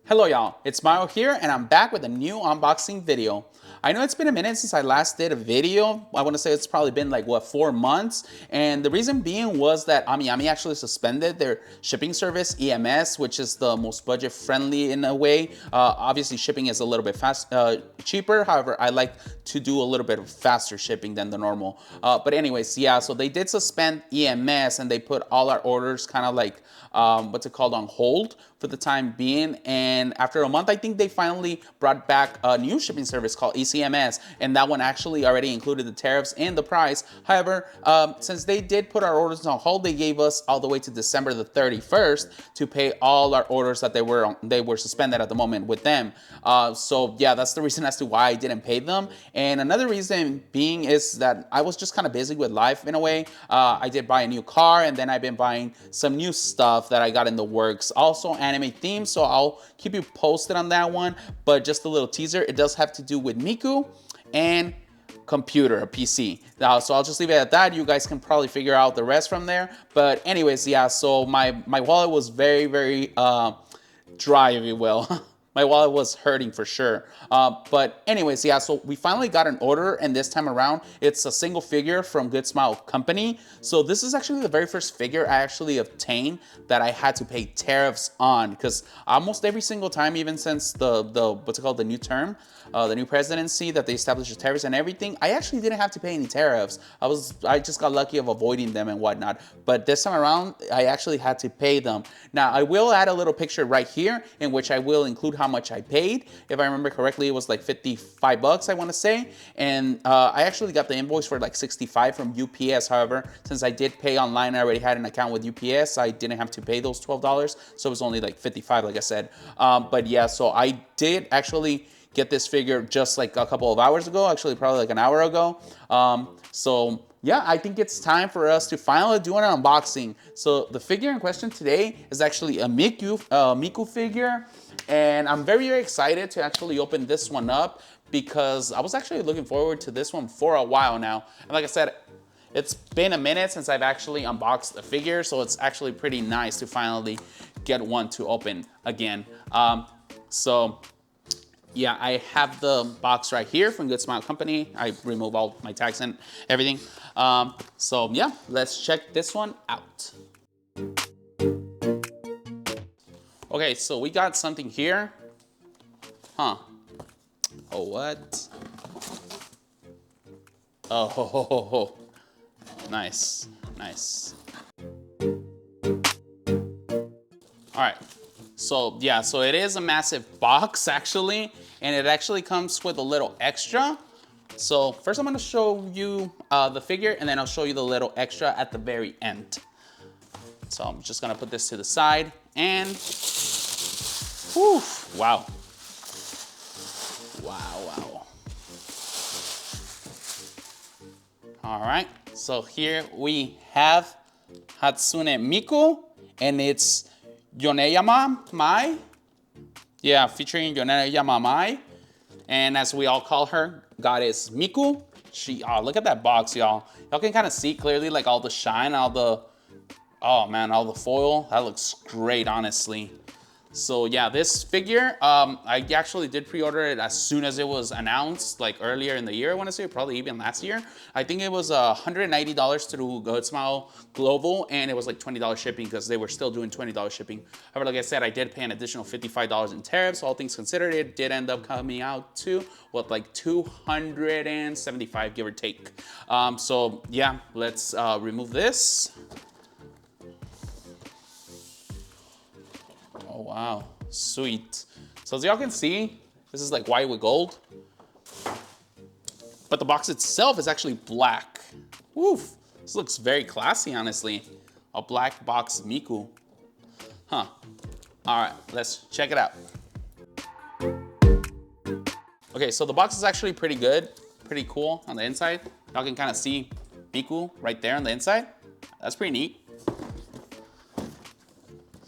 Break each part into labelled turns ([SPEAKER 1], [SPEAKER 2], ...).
[SPEAKER 1] Hello y'all, it's Mario here and I'm back with a new unboxing video. I know it's been a minute since I last did a video. I want to say it's probably been like, what, 4 months? And the reason being was that Yoneyama actually suspended their shipping service, EMS, which is the most budget friendly in a way. Obviously shipping is a little bit cheaper. However, I like to do a little bit of faster shipping than the normal. But anyways, yeah, so they did suspend EMS and they put all our orders kind of like, what's it called, on hold for the time being. And after a month, I think they finally brought back a new shipping service called ECMS, and that one actually already included the tariffs and the price. However, since they did put our orders on hold, they gave us all the way to December the 31st to pay all our orders that they were suspended at the moment with them. So yeah, that's the reason as to why I didn't pay them. And another reason being is that I was just kind of busy with life in a way. I did buy a new car, and then I've been buying some new stuff that I got in the works. Also anime themed, so I'll keep you posted on that one. But just a little teaser, it does have to do with Miku and computer, a PC. So I'll just leave it at that. You guys can probably figure out the rest from there. But anyways, yeah, so my wallet was very, very dry, if you will. My wallet was hurting for sure. But anyways, yeah, so we finally got an order, and this time around, it's a single figure from Good Smile Company. So this is actually the very first figure I actually obtained that I had to pay tariffs on, because almost every single time, even since the what's it called, the new term, the new presidency, that they established the tariffs and everything, I actually didn't have to pay any tariffs. I just got lucky of avoiding them and whatnot. But this time around, I actually had to pay them. Now, I will add a little picture right here in which I will include how much I paid. If I remember correctly, it was like 55 bucks, I want to say. And I actually got the invoice for like 65 from UPS. However, since I did pay online, I already had an account with UPS, I didn't have to pay those $12. So it was only like 55, like I said. But yeah, so I did actually get this figure just like a couple of hours ago, actually probably like an hour ago. So yeah, I think it's time for us to finally do an unboxing. So the figure in question today is actually a Miku figure. And I'm very, very excited to actually open this one up because I was actually looking forward to this one for a while now. And like I said, it's been a minute since I've actually unboxed a figure, so it's actually pretty nice to finally get one to open again. So yeah, I have the box right here from Good Smile Company. I remove all my tags and everything. So yeah, let's check this one out. Okay, so we got something here. Huh. Oh, what? Oh, ho, ho, ho, ho. Nice, nice. All right, so yeah, so it is a massive box actually, and it actually comes with a little extra. So first I'm gonna show you the figure, and then I'll show you the little extra at the very end. So I'm just gonna put this to the side, and whew, wow. Wow. All right, so here we have Hatsune Miku, and it's Yoneyama Mai. Yeah, featuring Yoneyama Mai. And as we all call her, Goddess Miku. Look at that box, y'all. Y'all can kind of see clearly like all the shine, all the foil. That looks great, honestly. So yeah, this figure, I actually did pre-order it as soon as it was announced, like earlier in the year, I want to say, probably even last year. I think it was $190 through Good Smile Global, and it was like $20 shipping because they were still doing $20 shipping. However, like I said, I did pay an additional $55 in tariffs. All things considered, it did end up coming out to, what, like $275, give or take. So yeah, let's remove this. Oh, wow, sweet. So as y'all can see, this is like white with gold, but the box itself is actually black. Woof, this looks very classy, honestly. A black box Miku. Huh, all right, let's check it out. Okay, so the box is actually pretty good, pretty cool on the inside. Y'all can kind of see Miku right there on the inside. That's pretty neat.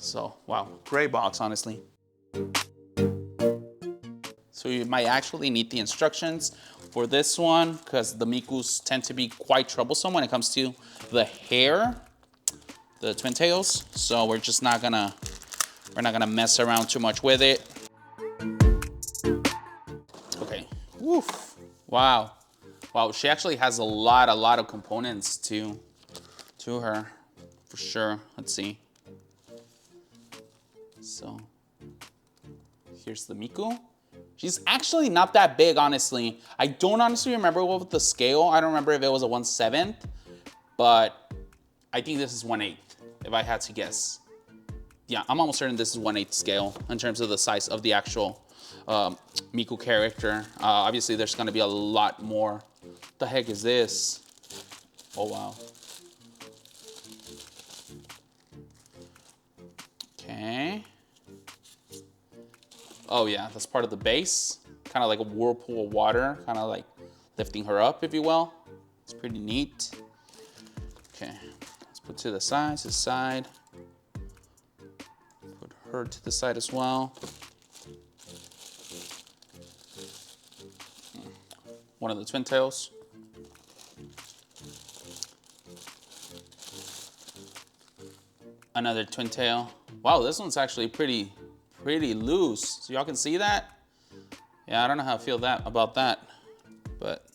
[SPEAKER 1] So, wow, great box, honestly. So you might actually need the instructions for this one because the Mikus tend to be quite troublesome when it comes to the hair, the twin tails. So we're not gonna mess around too much with it. Wow. Wow, she actually has a lot of components to her, for sure. Let's see. So, here's the Miku. She's actually not that big, honestly. I don't honestly remember what was the scale. I don't remember if it was a 1/7, but I think this is 1/8, if I had to guess. Yeah, I'm almost certain this is 1/8 scale in terms of the size of the actual Miku character. Obviously, there's gonna be a lot more. What the heck is this? Oh, wow. Okay. Oh yeah, that's part of the base. Kind of like a whirlpool of water, kind of like lifting her up, if you will. It's pretty neat. Okay, let's put to the side, Put her to the side as well. One of the twin tails. Another twin tail. Wow, this one's actually pretty loose. So y'all can see that? Yeah, I don't know how I feel about that, but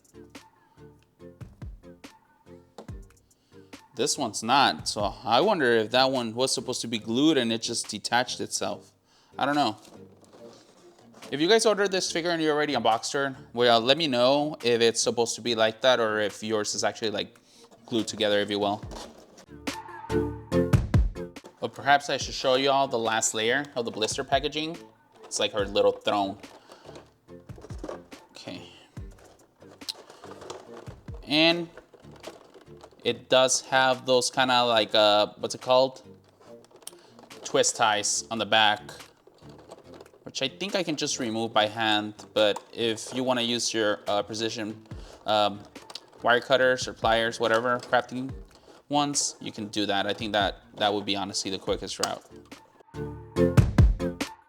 [SPEAKER 1] this one's not. So I wonder if that one was supposed to be glued and it just detached itself. I don't know. If you guys ordered this figure and you already unboxed her, well, let me know if it's supposed to be like that or if yours is actually like glued together, if you will. But perhaps I should show you all the last layer of the blister packaging. It's like her little throne. Okay. And it does have those kind of like, what's it called? Twist ties on the back, which I think I can just remove by hand. But if you want to use your precision wire cutters or pliers, whatever, crafting ones, you can do that. I think that would be honestly the quickest route.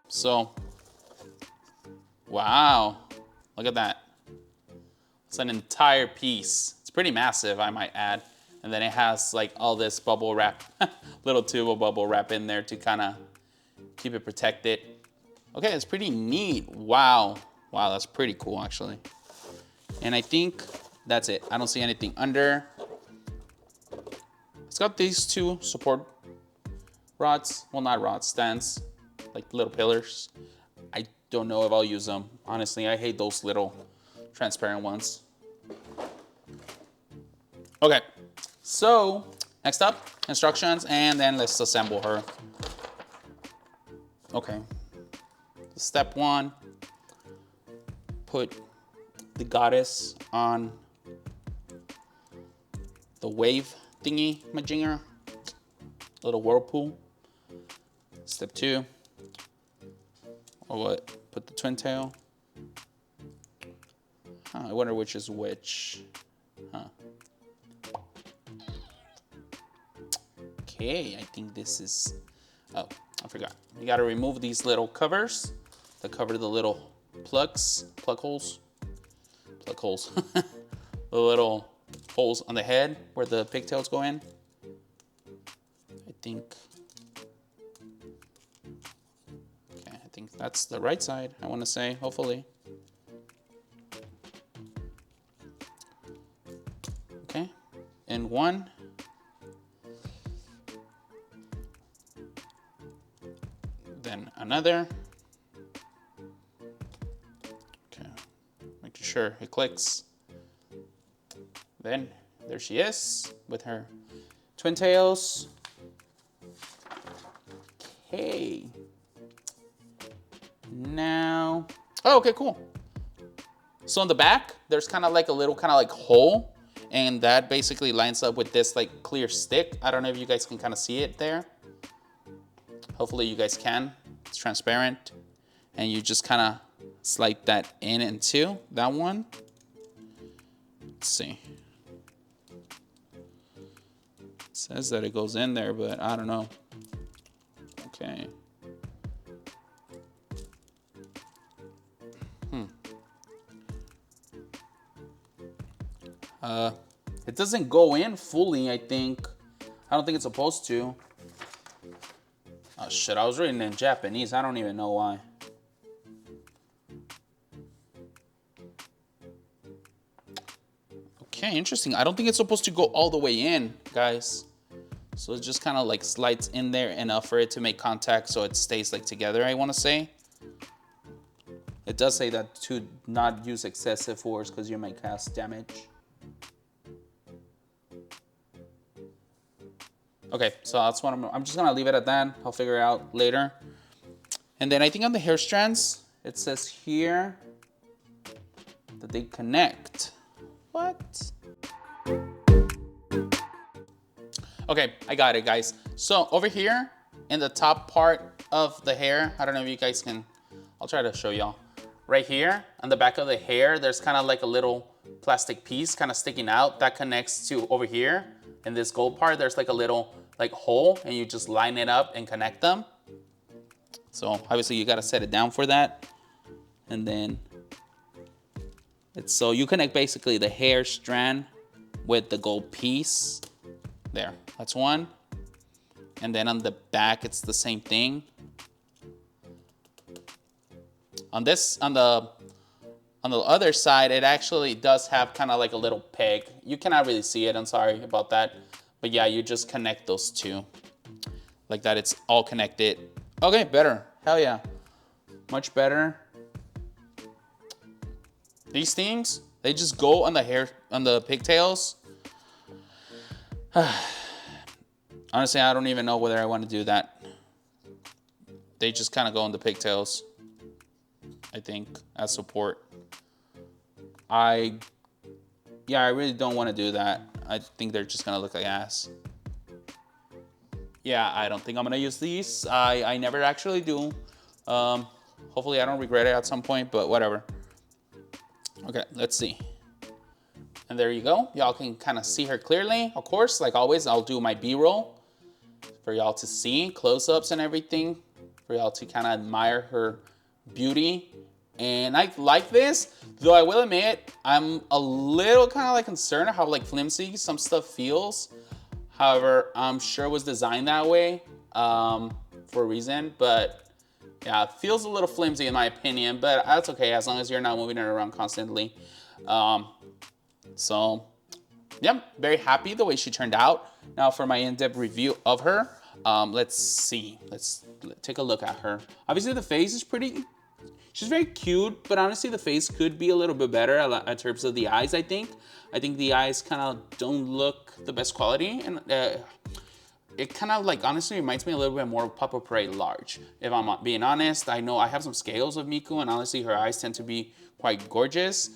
[SPEAKER 1] So, wow, look at that. It's an entire piece. It's pretty massive, I might add. And then it has like all this bubble wrap, little tube of bubble wrap in there to kind of keep it protected. Okay, it's pretty neat. Wow. Wow, that's pretty cool actually. And I think that's it. I don't see anything under. It's got these two support rods. Well, not rods, stands, like little pillars. I don't know if I'll use them. Honestly, I hate those little transparent ones. Okay, so next up, instructions, and then let's assemble her. Okay, step one, put the goddess on the wave thingy majigger, little whirlpool. Step two, or what? Put the twin tail. I wonder which is which. Okay, I think this is, oh, I forgot. You gotta remove these little covers that cover the little plug holes, the little holes on the head where the pigtails go in. I think, okay, I think that's the right side, I wanna say, hopefully. Okay, and one. Then another. Okay, making sure it clicks. Then there she is with her twin tails. Okay. Now, oh, okay, cool. So in the back, there's kind of like a little hole, and that basically lines up with this like clear stick. I don't know if you guys can kind of see it there. Hopefully you guys can. It's transparent. And you just kind of slide that in into that one. Let's see. It says that it goes in there, but I don't know. Okay. It doesn't go in fully, I think. I don't think it's supposed to. Oh shit, I was reading in Japanese. I don't even know why. Okay, interesting. I don't think it's supposed to go all the way in, guys. So it just kind of like slides in there enough for it to make contact so it stays like together, I want to say. It does say that to not use excessive force because you might cause damage. Okay, so that's what I'm just gonna leave it at that. I'll figure it out later. And then I think on the hair strands, it says here that they connect. What? Okay, I got it, guys. So over here in the top part of the hair, I don't know if you guys can, I'll try to show y'all. Right here on the back of the hair, there's kind of like a little plastic piece kind of sticking out that connects to over here. In this gold part, there's like a little like hole, and you just line it up and connect them. So obviously you gotta set it down for that. And then it's so you connect basically the hair strand with the gold piece. There, that's one. And then on the back, it's the same thing. On the other side, it actually does have kind of like a little peg. You cannot really see it, I'm sorry about that. But yeah, you just connect those two. Like that, it's all connected. Okay, better, hell yeah. Much better. These things, they just go on the hair, on the pigtails. Honestly, I don't even know whether I want to do that. They just kind of go on the pigtails, I think, as support. I really don't want to do that. I think they're just gonna look like ass. Yeah, I don't think I'm gonna use these. I never actually do. Hopefully I don't regret it at some point, but whatever. Okay, let's see. And there you go. Y'all can kind of see her clearly. Of course, like always, I'll do my B-roll for y'all to see, close-ups and everything, for y'all to kind of admire her beauty. And I like this, though I will admit, I'm a little kind of like concerned how like flimsy some stuff feels. However, I'm sure it was designed that way for a reason, but yeah, it feels a little flimsy in my opinion, but that's okay as long as you're not moving it around constantly. So yeah, very happy the way she turned out. Now for my in-depth review of her, let's see, let's take a look at her. Obviously the face is pretty, she's very cute, but honestly the face could be a little bit better in terms of the eyes, I think. I think the eyes kind of don't look the best quality, and it kind of like honestly reminds me a little bit more of Papa Parade Large. If I'm being honest, I know I have some scales of Miku, and honestly her eyes tend to be quite gorgeous.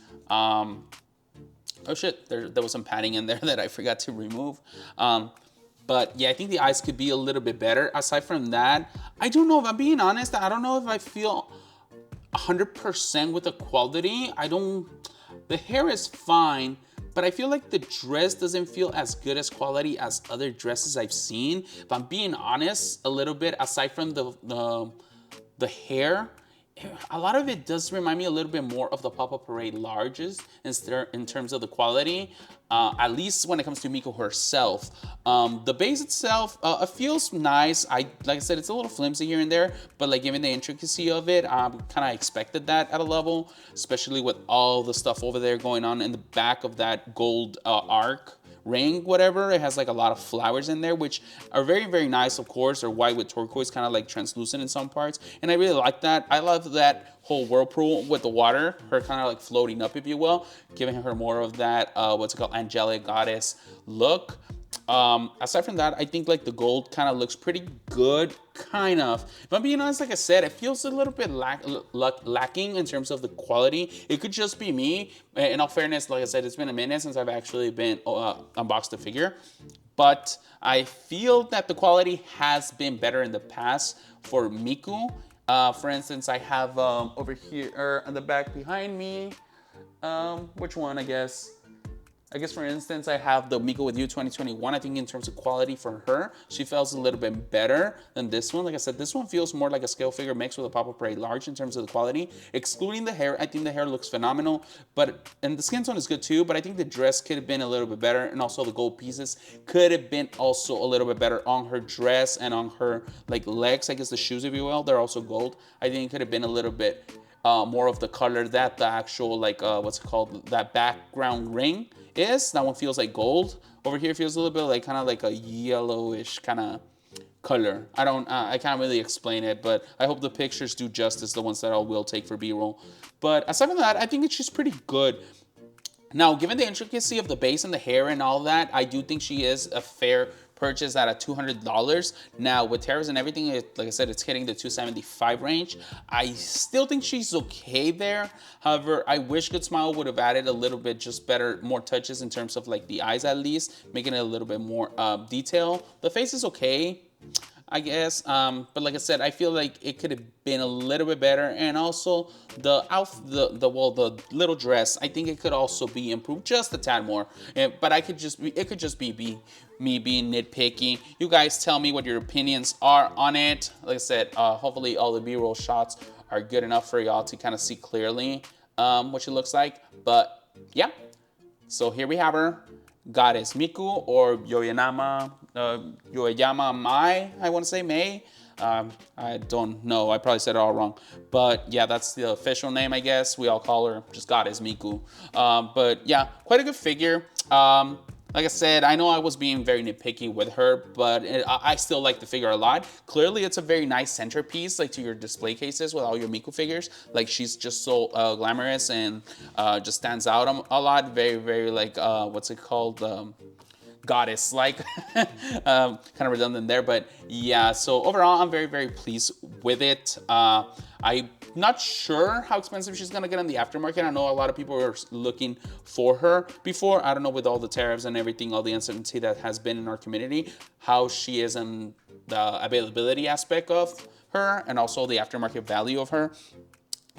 [SPEAKER 1] Oh shit, there was some padding in there that I forgot to remove. But yeah, I think the eyes could be a little bit better. Aside from that, I don't know if I'm being honest, I don't know if I feel 100% with the quality. The hair is fine, but I feel like the dress doesn't feel as good as quality as other dresses I've seen. If I'm being honest, a little bit, aside from the hair, a lot of it does remind me a little bit more of the Papa Parade Larges in terms of the quality, at least when it comes to Miku herself. The base itself, it feels nice. Like I said, it's a little flimsy here and there, but like given the intricacy of it, I kind of expected that at a level, especially with all the stuff over there going on in the back of that gold arc ring, whatever. It has like a lot of flowers in there, which are very, very nice, of course. They're white with turquoise, kind of like translucent in some parts. And I really like that. I love that whole whirlpool with the water, her kind of like floating up, if you will, giving her more of that, what's it called, angelic goddess look. Aside from that, I think like the gold kind of looks pretty good, kind of. If I'm being honest, like I said, it feels a little bit lacking in terms of the quality. It could just be me. In all fairness, like I said, it's been a minute since I've actually been unboxed the figure. But I feel that the quality has been better in the past for Miku. For instance, I have over here on the back behind me, which one, I guess, for instance, I have the Miku With You 2021. I think in terms of quality for her, she feels a little bit better than this one. Like I said, this one feels more like a scale figure mixed with a Papa Parade Large in terms of the quality. Excluding the hair, I think the hair looks phenomenal. And the skin tone is good too, but I think the dress could have been a little bit better. And also the gold pieces could have been also a little bit better on her dress and on her like legs, I guess the shoes, if you will. They're also gold. I think it could have been a little bit more of the color that the actual like, what's it called, that background ring is. That one feels like gold. Over here feels a little bit like kind of like a yellowish kind of color. I can't really explain it, but I hope the pictures do justice, the ones that I will take for B-roll. But aside from that, I think it's just pretty good. Now, given the intricacy of the base and the hair and all that, I do think she is a fair purchase at a $200. Now, with tariffs and everything, like I said, it's hitting the $275 range. I still think she's okay there. However, I wish Good Smile would have added a little bit just better, more touches in terms of like the eyes at least, making it a little bit more detail. The face is okay, I guess, but like I said, I feel like it could have been a little bit better, and also the the little dress, I think it could also be improved just a tad more. But it could just be me being nitpicky. You guys tell me what your opinions are on it. Like I said, hopefully all the B-roll shots are good enough for y'all to kind of see clearly what she looks like. But yeah, so here we have her. Goddess Miku, or Yoneyama Mai, I want to say May. I don't know, I probably said it all wrong. But yeah, that's the official name, I guess. We all call her just Goddess Miku. But yeah, quite a good figure. Like I said, I know I was being very nitpicky with her, but I still like the figure a lot. Clearly, it's a very nice centerpiece, like to your display cases with all your Miku figures. Like, she's just so glamorous and just stands out a lot. Very, very like, what's it called? Goddess, like, kind of redundant there, but yeah. So overall, I'm very, very pleased with it. I'm not sure how expensive she's gonna get in the aftermarket. I know a lot of people are looking for her before. I don't know, with all the tariffs and everything, all the uncertainty that has been in our community, how she is in the availability aspect of her and also the aftermarket value of her.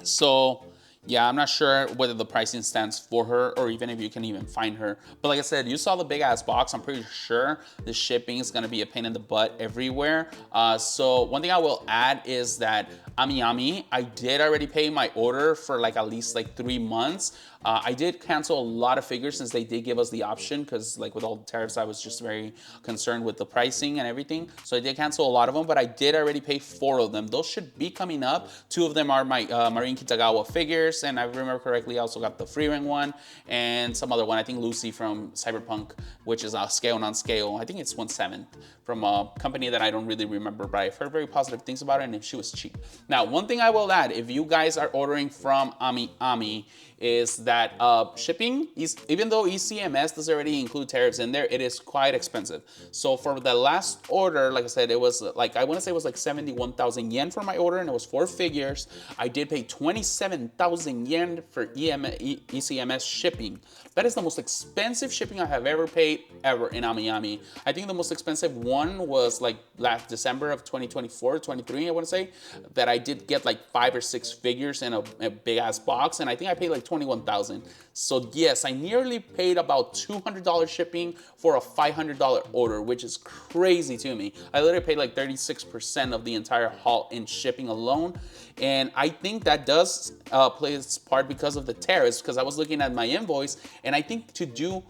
[SPEAKER 1] So yeah, I'm not sure whether the pricing stands for her or even if you can even find her. But like I said, you saw the big ass box. I'm pretty sure the shipping is gonna be a pain in the butt everywhere. So one thing I will add is that Yoneyama, I did already pay my order for like at least like 3 months. I did cancel a lot of figures since they did give us the option, because like with all the tariffs, I was just very concerned with the pricing and everything. So I did cancel a lot of them, but I did already pay 4 of them. Those should be coming up. 2 of them are my Marine Kitagawa figures, and I remember correctly, I also got the free ring one and some other one. I think Lucy from Cyberpunk, which is a scale non-scale. I think it's 1/7 from a company that I don't really remember, but I've heard very positive things about it, and she was cheap. Now, one thing I will add, if you guys are ordering from Yoneyama, is that shipping, even though ECMS does already include tariffs in there, it is quite expensive. So for the last order, like I said, it was like, I want to say it was like 71,000 yen for my order, and it was 4 figures. I did pay 27,000 yen for ECMS shipping. That is the most expensive shipping I have ever paid ever in Yoneyama. I think the most expensive one was like last December of 2024, 23, I want to say, that I did get like 5 or 6 figures in a big ass box, and I think I paid like 21,000. So yes, I nearly paid about $200 shipping for a $500 order, which is crazy to me. I literally paid like 36% of the entire haul in shipping alone. And I think that does play its part because of the tariffs, because I was looking at my invoice, and I think to do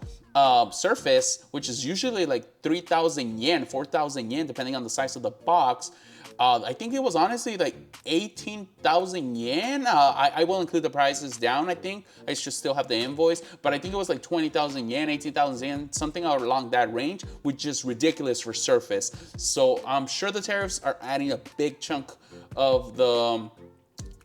[SPEAKER 1] surface, which is usually like 3,000 yen, 4,000 yen, depending on the size of the box, I think it was honestly like 18,000 yen. I will include the prices down, I think. I should still have the invoice, but I think it was like 20,000 yen, 18,000 yen, something along that range, which is ridiculous for surface. So I'm sure the tariffs are adding a big chunk of the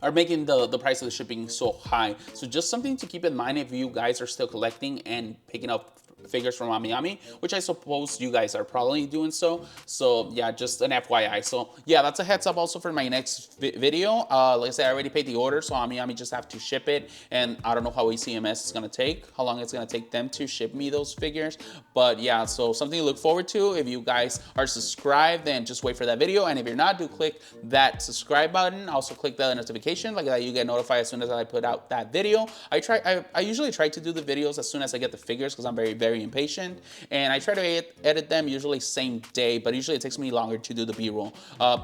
[SPEAKER 1] are making the price of the shipping so high. So just something to keep in mind if you guys are still collecting and picking up figures from Yoneyama, which I suppose you guys are probably doing so. So yeah, just an FYI. So yeah, that's a heads up also for my next video. Like I said, I already paid the order, so Yoneyama just have to ship it, and I don't know how ECMS is gonna take, how long it's gonna take them to ship me those figures. But yeah, so something to look forward to. If you guys are subscribed, then just wait for that video, and if you're not, do click that subscribe button. Also click the notification, like that you get notified as soon as I put out that video. I usually try to do the videos as soon as I get the figures, because I'm very impatient, and I try to edit them usually same day, but usually it takes me longer to do the B-roll.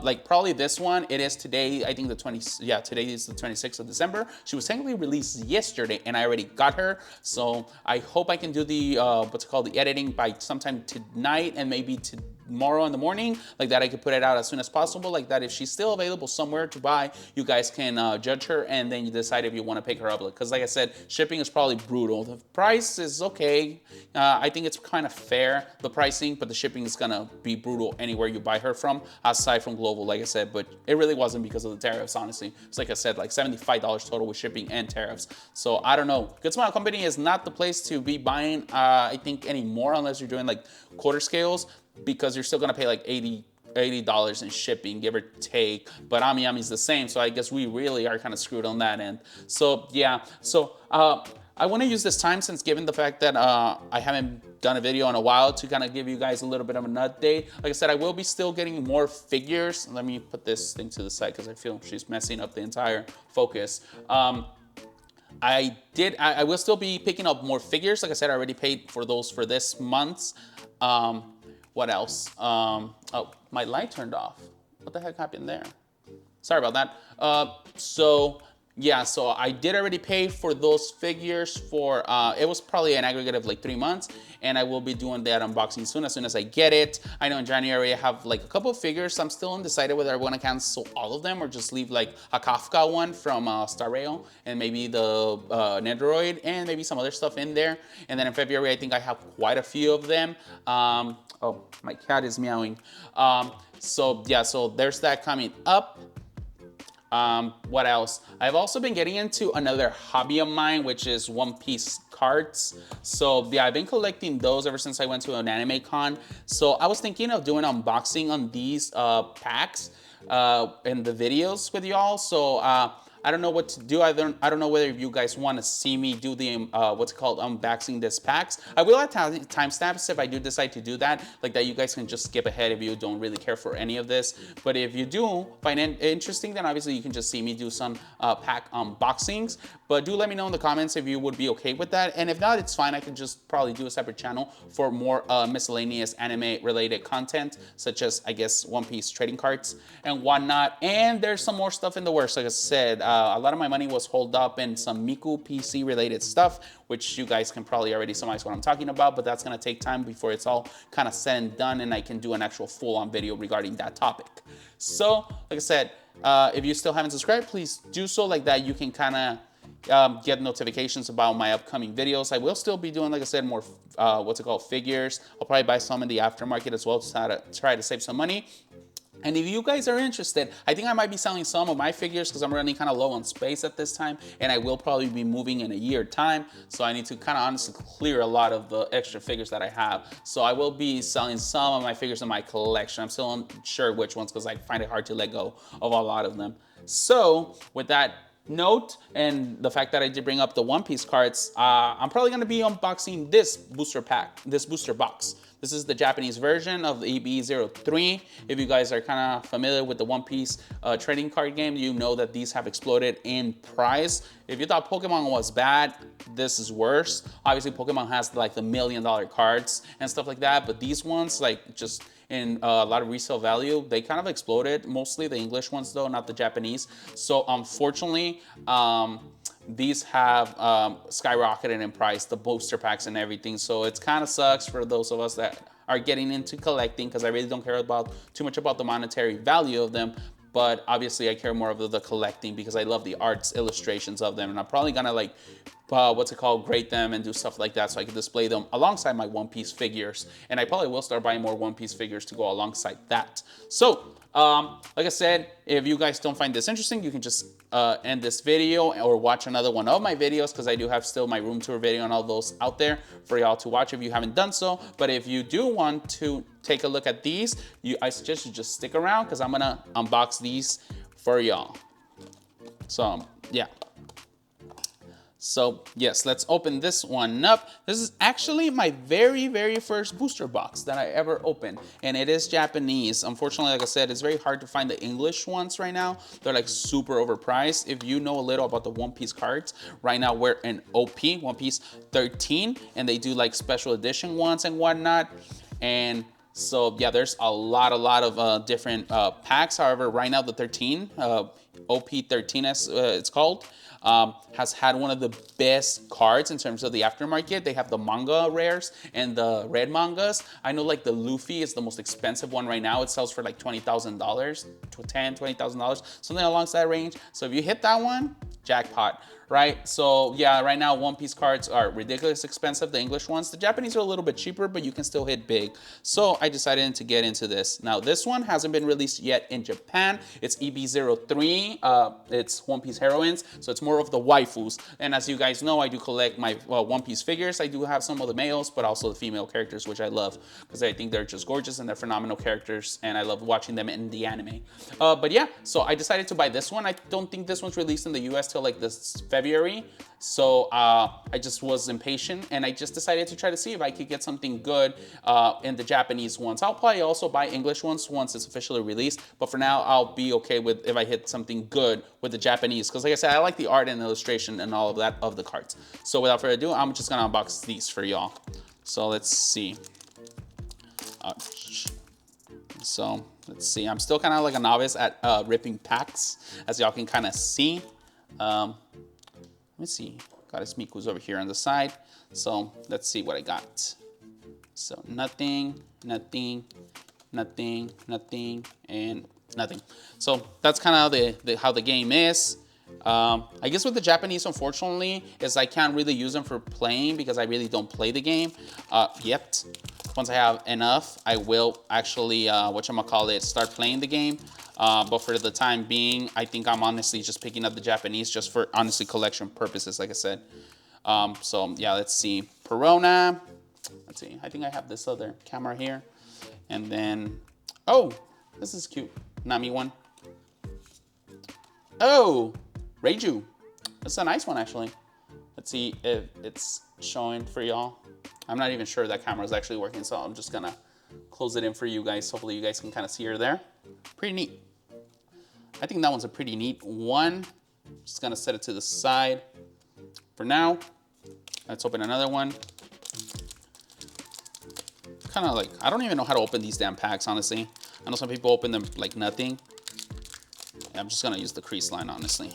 [SPEAKER 1] Like probably this one, it is today, I think today is the 26th of December. She was technically released yesterday, and I already got her, so I hope I can do the, what's it called, the editing by sometime tonight and maybe tomorrow in the morning, like that I could put it out as soon as possible, like that if she's still available somewhere to buy, you guys can judge her, and then you decide if you want to pick her up. Because like I said, shipping is probably brutal. The price is okay. I think it's kind of fair, the pricing, but the shipping is gonna be brutal anywhere you buy her from, aside from global, like I said. But it really wasn't because of the tariffs, honestly. It's like I said, like $75 total with shipping and tariffs. So I don't know. Good Smile Company is not the place to be buying, I think, anymore, unless you're doing like quarter scales, because you're still gonna pay like $80 in shipping, give or take. But Yami's the same, so I guess we really are kind of screwed on that end. So yeah, so I want to use this time, since given the fact that I haven't done a video in a while, to kind of give you guys a little bit of an update. Like I said, I will be still getting more figures. Let me put this thing to the side because I feel she's messing up the entire focus. I will still be picking up more figures. Like I said, I already paid for those for this month. What else? Oh, my light turned off. What the heck happened there? Sorry about that. So yeah, so I did already pay for those figures for, it was probably an aggregate of like 3 months, and I will be doing that unboxing soon, as soon as I get it. I know in January I have like a couple of figures. I'm still undecided whether I want to cancel all of them or just leave like a Kafka one from Star Rail, and maybe the Nendoroid, and maybe some other stuff in there. And then in February, I think I have quite a few of them. Oh, my cat is meowing. So yeah, so there's that coming up. What else? I've also been getting into another hobby of mine, which is One Piece cards. So yeah, I've been collecting those ever since I went to an anime con. So I was thinking of doing an unboxing on these packs in the videos with y'all. So I don't know what to do. I don't know whether you guys want to see me do the what's it called, unboxing this packs. I will have timestamps if I do decide to do that, like that you guys can just skip ahead if you don't really care for any of this. But if you do find it interesting, then obviously you can just see me do some pack unboxings. But do let me know in the comments if you would be okay with that. And if not, it's fine. I can just probably do a separate channel for more miscellaneous anime related content, such as, I guess, One Piece trading cards and whatnot. And there's some more stuff in the works. Like I said, a lot of my money was holed up in some Miku PC related stuff, which you guys can probably already surmise what I'm talking about, but that's gonna take time before it's all kind of said and done, and I can do an actual full-on video regarding that topic. So, like I said, if you still haven't subscribed, please do so, like that you can kind of get notifications about my upcoming videos. I will still be doing, like I said, more what's it called, figures. I'll probably buy some in the aftermarket as well to try to save some money. And if you guys are interested, I think I might be selling some of my figures because I'm running kind of low on space at this time, and I will probably be moving in a year time. So I need to kind of honestly clear a lot of the extra figures that I have. So I will be selling some of my figures in my collection. I'm still unsure which ones because I find it hard to let go of a lot of them. So with that note, and the fact that I did bring up the One Piece cards, I'm probably going to be unboxing this booster pack, this booster box. This is the Japanese version of the EB03. If you guys are kind of familiar with the One Piece trading card game, you know that these have exploded in price. If you thought Pokemon was bad, this is worse. Obviously, Pokemon has like the $1 million cards and stuff like that, but these ones, like, just in a lot of resale value, they kind of exploded. Mostly the English ones though, not the Japanese. So unfortunately, these have skyrocketed in price, the booster packs and everything. So it kind of sucks for those of us that are getting into collecting, because I really don't care about too much about the monetary value of them. But obviously I care more of the collecting because I love the arts, illustrations of them. And I'm probably gonna like, what's it called, grade them and do stuff like that so I can display them alongside my One Piece figures. And I probably will start buying more One Piece figures to go alongside that. So, like I said, if you guys don't find this interesting, you can just end this video or watch another one of my videos, because I do have still my room tour video and all those out there for y'all to watch if you haven't done so. But if you do want to take a look at these, I suggest you just stick around because I'm gonna unbox these for y'all. So yeah. So yes, let's open this one up. This is actually my very first booster box that I ever opened, and it is Japanese. Unfortunately, like I said, it's very hard to find the English ones right now. They're like super overpriced. If you know a little about the One Piece cards, right now we're in OP, One Piece 13, and they do like special edition ones and whatnot. And so yeah, there's a lot of different packs. However, right now the 13, OP13 as it's called, has had one of the best cards in terms of the aftermarket. They have the manga rares and the red mangas. I know like the Luffy is the most expensive one right now. It sells for like $20,000, $20,000, something along that range. So if you hit that one, jackpot, right? So yeah, right now One Piece cards are ridiculous expensive, the English ones. The Japanese are a little bit cheaper, but you can still hit big. So I decided to get into this. Now this one hasn't been released yet in Japan. It's EB03, it's One Piece heroines, so it's more of the waifus. And as you guys know, I do collect my One Piece figures. I do have some of the males, but also the female characters, which I love because I think they're just gorgeous and they're phenomenal characters, and I love watching them in the anime. But yeah, so I decided to buy this one. I don't think this one's released in the US till like this February. So I just was impatient, and I just decided to try to see if I could get something good in the Japanese ones. I'll probably also buy English ones once it's officially released, but for now I'll be okay with if I hit something good with the Japanese, because like I said, I like the art and illustration and all of that of the cards. So without further ado, I'm just gonna unbox these for y'all. So let's see. So let's see. I'm still kind of like a novice at ripping packs, as y'all can kind of see. Let me see. Goddess Miku's over here on the side. So let's see what I got. So nothing, nothing, nothing, nothing, and nothing. So that's kind of how the game is. I guess with the Japanese, unfortunately, is I can't really use them for playing because I really don't play the game yet. Once I have enough, I will actually, start playing the game. But for the time being, I think I'm honestly just picking up the Japanese just for honestly collection purposes, like I said. So yeah, let's see. Perona. Let's see. I think I have this other camera here. And then, oh, this is cute. Nami one. Oh, Reiju. That's a nice one, actually. Let's see if it's showing for y'all. I'm not even sure that camera is actually working, so I'm just gonna close it in for you guys. Hopefully you guys can kind of see her there. Pretty neat. I think that one's a pretty neat one. Just gonna set it to the side for now. Let's open another one. Kind of like, I don't even know how to open these damn packs, honestly. I know some people open them like nothing. Yeah, I'm just gonna use the crease line, honestly.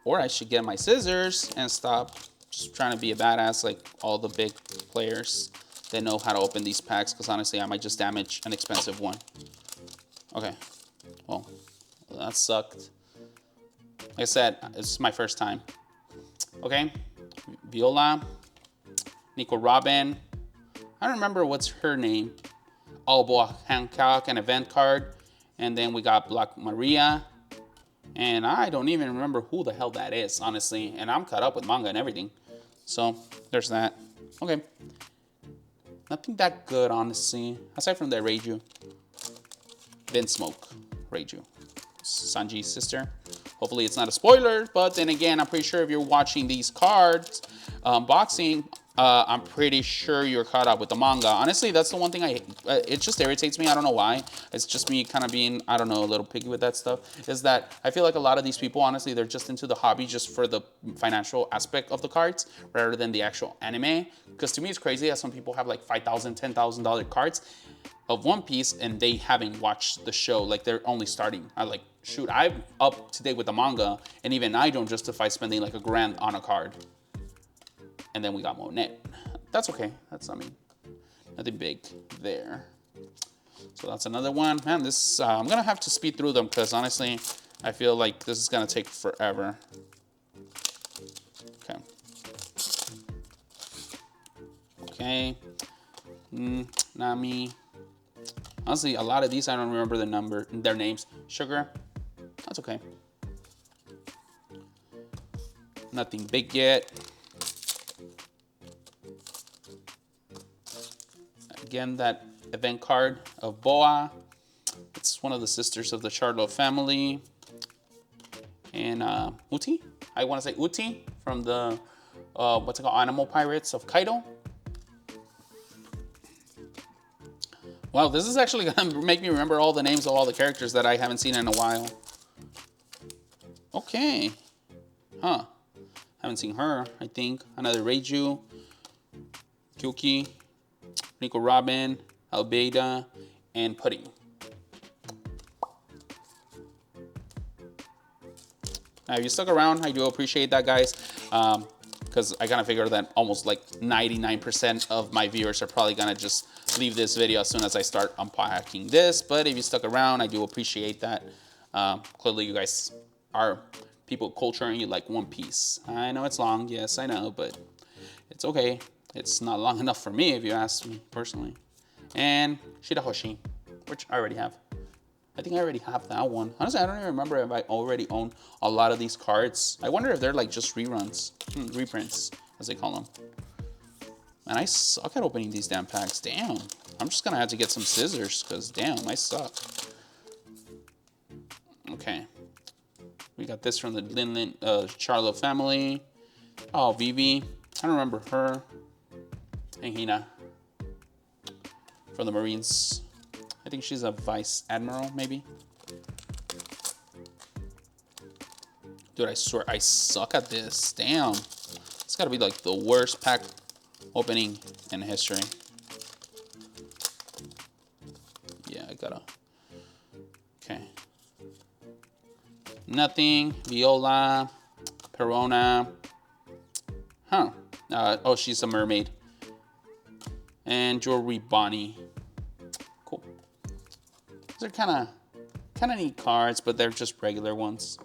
[SPEAKER 1] Or I should get my scissors and stop just trying to be a badass like all the big players that know how to open these packs, because honestly, I might just damage an expensive one. Okay, well, that sucked. Like I said, it's my first time. Okay, Viola, Nico Robin. I don't remember what's her name. Oh, boy, Hancock, an event card. And then we got Black Maria. And I don't even remember who the hell that is, honestly. And I'm caught up with manga and everything. So there's that. Okay. Nothing that good, honestly. Aside from that Reiju. Smoke Reiju. Sanji's sister. Hopefully it's not a spoiler. But then again, I'm pretty sure if you're watching these cards, unboxing, I'm pretty sure you're caught up with the manga. Honestly, that's the one thing it just irritates me. I don't know why. It's just me kind of being, I don't know, a little picky with that stuff. Is that I feel like a lot of these people, honestly, they're just into the hobby just for the financial aspect of the cards rather than the actual anime. Because to me, it's crazy that some people have like $5,000, $10,000 cards of One Piece and they haven't watched the show. Like they're only starting. I like, shoot, I'm up to date with the manga, and even I don't justify spending like $1,000 on a card. And then we got Monet. That's okay. That's, I mean, nothing big there. So that's another one. Man, this, I'm gonna have to speed through them because honestly, I feel like this is gonna take forever. Okay. Okay. Nami. Honestly, a lot of these I don't remember their names. Sugar. That's okay. Nothing big yet. Again, that event card of Boa. It's one of the sisters of the Charlotte family. And Uti. I want to say Uti from the, what's it called, Animal Pirates of Kaido. Wow, this is actually going to make me remember all the names of all the characters that I haven't seen in a while. Okay. Huh. Haven't seen her, I think. Another Reiju. Kyuki. Nico Robin. Albeida. And Pudding. Now, if you stuck around, I do appreciate that, guys. Because I kind of figured that almost like 99% of my viewers are probably gonna just leave this video as soon as I start unpacking this. But if you stuck around, I do appreciate that. Clearly, you guys are people culturing you like One Piece. I know it's long, yes, I know, but it's okay. It's not long enough for me, if you ask me personally. And Shirahoshi, which I already have. I think I already have that one. Honestly, I don't even remember if I already own a lot of these cards. I wonder if they're like just reruns, reprints, as they call them. Man, I suck at opening these damn packs. Damn. I'm just gonna have to get some scissors, because damn, I suck. Okay. We got this from the Linlin Charlotte family. Oh, Vivi. I don't remember her. And Hina from the Marines. I think she's a vice admiral, maybe. Dude, I swear I suck at this. Damn. It's gotta be like the worst pack opening in history. Yeah, I gotta. Okay. Nothing. Viola. Perona. Huh. Oh, she's a mermaid. And Jewelry Bonnie. Cool. These are kind of neat cards, but they're just regular ones.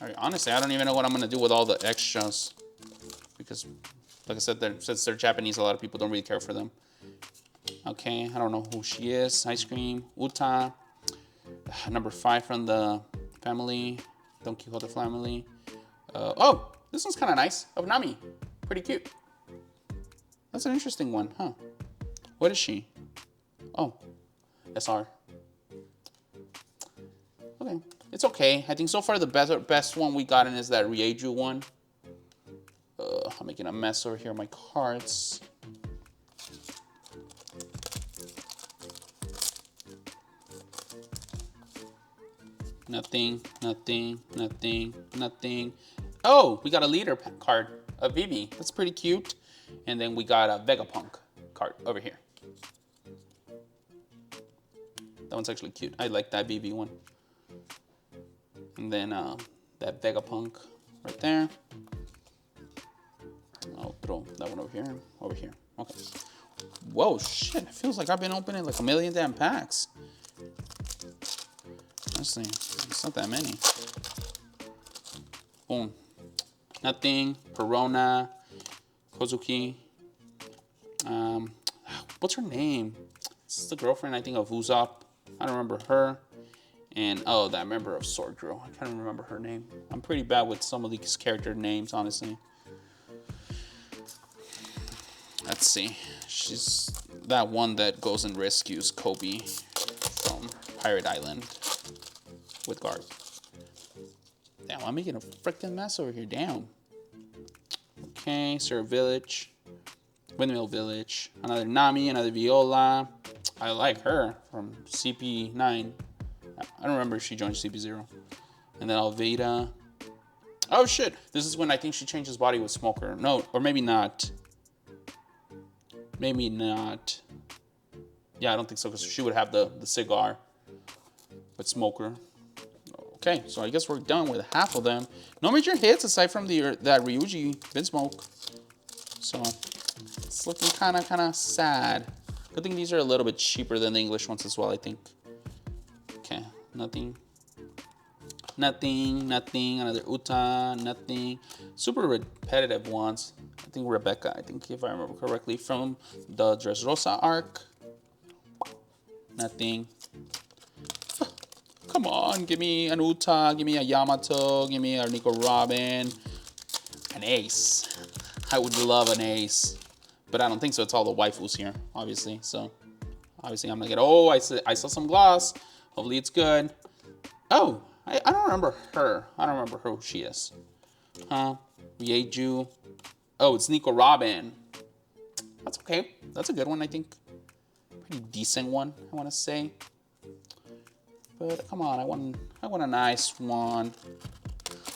[SPEAKER 1] All right, honestly, I don't even know what I'm gonna do with all the extras, because, like I said, since they're Japanese, a lot of people don't really care for them. Okay, I don't know who she is. Ice Cream, Uta, number 5 from the family, Don Quixote family. Oh, this one's kind of nice. Of Nami, pretty cute. That's an interesting one, huh? What is she? Oh, SR. Okay, it's okay. I think so far the best one we gotten is that Rieju one. I'm making a mess over here of my cards. Nothing, nothing, nothing, nothing. Oh, we got a leader card of Vivi. That's pretty cute. And then we got a Vegapunk card over here. That one's actually cute. I like that Vivi one. And then that Vegapunk right there. I'll throw that one over here. Over here. Okay. Whoa, shit. It feels like I've been opening like a million damn packs. Let's see. It's not that many. Boom. Nothing. Perona. Kozuki. What's her name? This is the girlfriend, I think, of Usopp. I don't remember her. And, oh, that member of Sword Girl. I can't remember her name. I'm pretty bad with some of these character names, honestly. Let's see. She's that one that goes and rescues Kobe from Pirate Island with Garp. Damn, I'm making a freaking mess over here. Damn. Okay, Sir Village. Windmill Village. Another Nami, another Viola. I like her from CP9. I don't remember if she joined CP0. And then Alveda. Oh shit, this is when I think she changed his body with Smoker. No, or maybe not. Maybe not. Yeah, I don't think so, because she would have the cigar with Smoker. Okay, so I guess we're done with half of them. No major hits aside from that Ryuji Vinsmoke. So it's looking kind of sad. Good thing these are a little bit cheaper than the English ones as well, I think. Okay, nothing. Nothing, nothing, another Uta, nothing. Super repetitive ones. I think Rebecca, I think if I remember correctly, from the Dressrosa arc. Nothing. Come on, give me an Uta, give me a Yamato, give me a Nico Robin. An ace. I would love an ace. But I don't think so. It's all the waifus here, obviously. So, obviously I'm gonna get, oh, I saw some gloss. Hopefully it's good. Oh, I don't remember her. I don't remember who she is. Rieju. Oh, it's Nico Robin. That's okay. That's a good one, I think. Pretty decent one, I want to say. But come on, I want a nice one.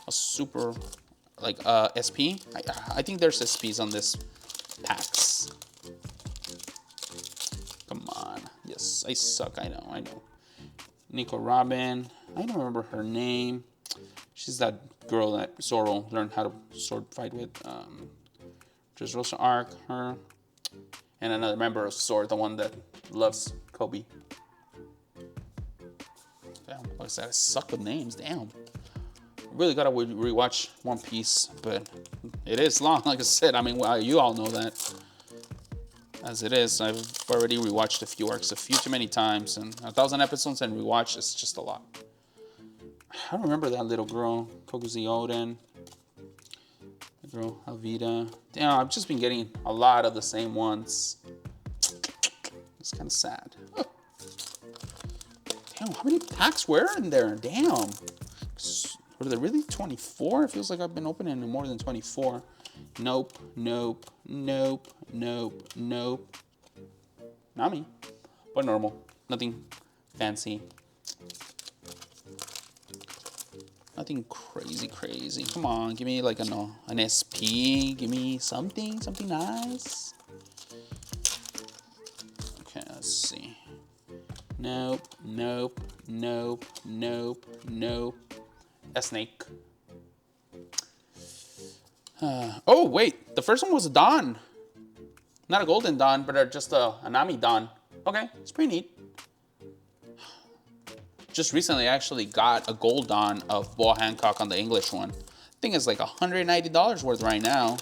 [SPEAKER 1] A super, like, SP. I think there's SPs on this packs. Come on. Yes, I suck. I know. Nico Robin. I don't remember her name. She's that girl that Zoro learned how to sword fight with. Dressrosa Arc, her, and another member of Sword, the one that loves Kobe. Damn, like I said, I suck with names. Damn. Really gotta rewatch One Piece, but it is long. Like I said, I mean, well, you all know that. As it is, I've already rewatched a few arcs too many times, and 1,000 episodes and rewatch is just a lot. I don't remember that little girl, Kokuzi Oden. The girl, Alvida. Damn, I've just been getting a lot of the same ones. It's kind of sad. Oh. Damn, how many packs were in there? Damn. Were there really 24? It feels like I've been opening more than 24. Nope, nope, nope, nope, nope. Not me, but normal. Nothing fancy. Nothing crazy. Come on, give me like an SP. Give me something nice. Okay, let's see. Nope, nope, nope, nope, nope. A snake. Oh, wait. The first one was a Dawn. Not a golden Dawn, but just a Nami Dawn. Okay, it's pretty neat. Just recently, I actually got a gold Dawn of Boa Hancock on the English one. I think it's like $190 worth right now.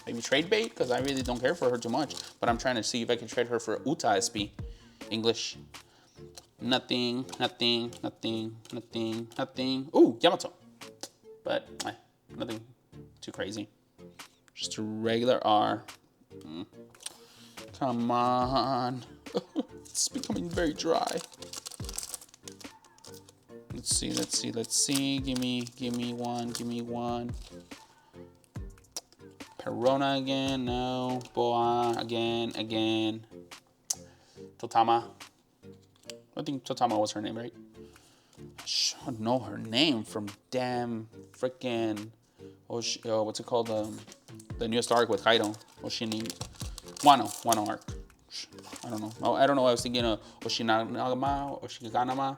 [SPEAKER 1] Maybe trade bait, because I really don't care for her too much. But I'm trying to see if I can trade her for Uta SP. English. Nothing. Ooh, Yamato. But nothing too crazy. Just a regular R. Come on. It's becoming very dry. Let's see. Give me one. Perona again, no. Boa again. Totama. I think Totama was her name, right? I should know her name from damn freaking what's it called? The newest arc with Kaido. Wano arc. I don't know. I don't know. I was thinking of Oshiganama,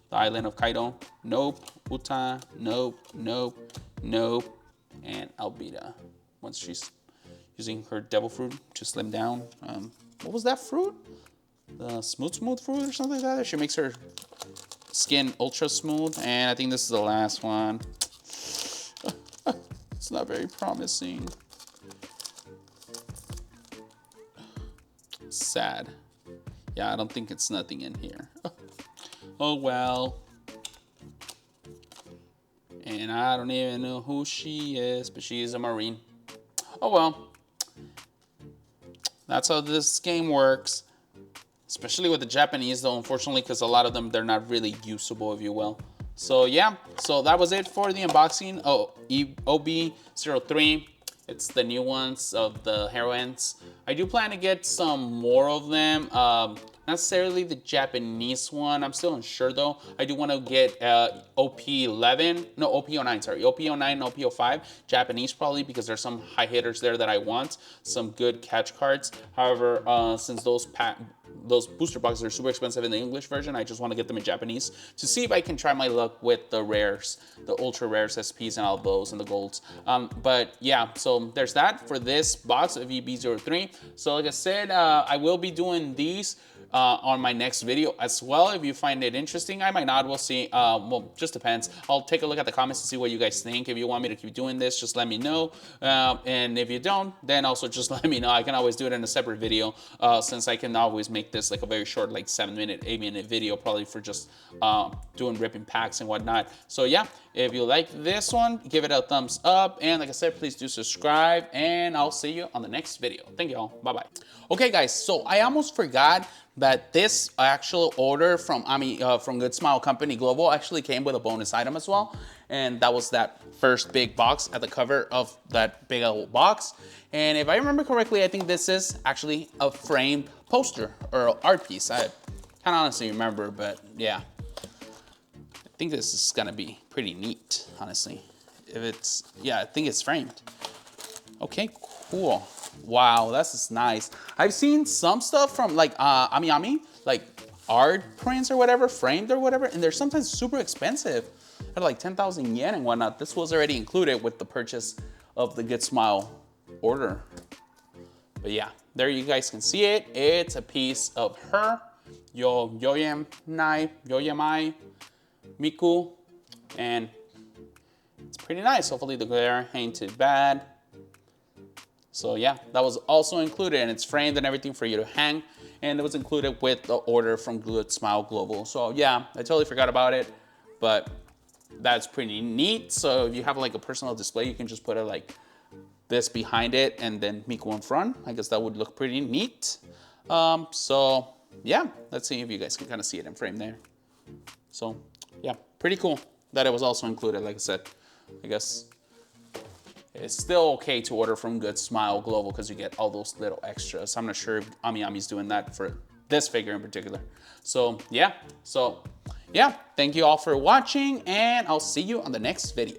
[SPEAKER 1] the island of Kaido. Nope. Uta. Nope. And Albedo. Once she's using her devil fruit to slim down. What was that fruit? The smooth fruit or something like that. She makes her skin ultra smooth. And I think this is the last one. It's not very promising. Sad. Yeah, I don't think it's nothing in here. Oh well. And I don't even know who she is, but she is a Marine. Oh well. That's how this game works. Especially with the Japanese though, unfortunately, because a lot of them, they're not really usable, if you will. So yeah, so that was it for the unboxing. Oh, OB03. It's the new ones of the heroines. I do plan to get some more of them. Not necessarily the Japanese one. I'm still unsure though. I do want to get OP11. No, OP09, sorry. OP09 and OP05. Japanese probably, because there's some high hitters there that I want. Some good catch cards. However, since those booster boxes are super expensive in the English version, I just want to get them in Japanese to see if I can try my luck with the rares, the ultra rares, SPs, and all those, and the golds. But yeah, so there's that for this box of EB03. So like I said, I will be doing these on my next video as well. If you find it interesting, I might not, we'll see. Well, just depends. I'll take a look at the comments to see what you guys think. If you want me to keep doing this, just let me know. And if you don't, then also just let me know. I can always do it in a separate video, since I can always make this like a very short, like 7-minute, 8-minute video, probably for just doing ripping packs and whatnot. So yeah, if you like this one, give it a thumbs up. And like I said, please do subscribe, and I'll see you on the next video. Thank you all. Bye-bye. Okay, guys, so I almost forgot that this actual order from from Good Smile Company Global actually came with a bonus item as well. And that was that first big box at the cover of that big old box. And if I remember correctly, I think this is actually a framed poster or art piece. I kind of honestly remember, but yeah. I think this is gonna be pretty neat, honestly. If it's, yeah, I think it's framed. Okay, cool. Wow, that's just nice. I've seen some stuff from like Ami, like art prints or whatever, framed or whatever, and they're sometimes super expensive. They're like 10,000 yen and whatnot. This was already included with the purchase of the Good Smile order. But yeah, there you guys can see it. It's a piece of her, Yoneyama Mai Miku, and it's pretty nice. Hopefully the glare ain't too bad. So yeah, that was also included, and it's framed and everything for you to hang, and it was included with the order from Good Smile Global. So yeah, I totally forgot about it, but that's pretty neat. So if you have like a personal display, you can just put it like this behind it and then Miku in front. I guess that would look pretty neat. So yeah, let's see if you guys can kind of see it in frame there. So yeah, pretty cool that it was also included. Like I said, I guess it's still okay to order from Good Smile Global because you get all those little extras. I'm not sure if Amiami's doing that for this figure in particular. So yeah, thank you all for watching, and I'll see you on the next video.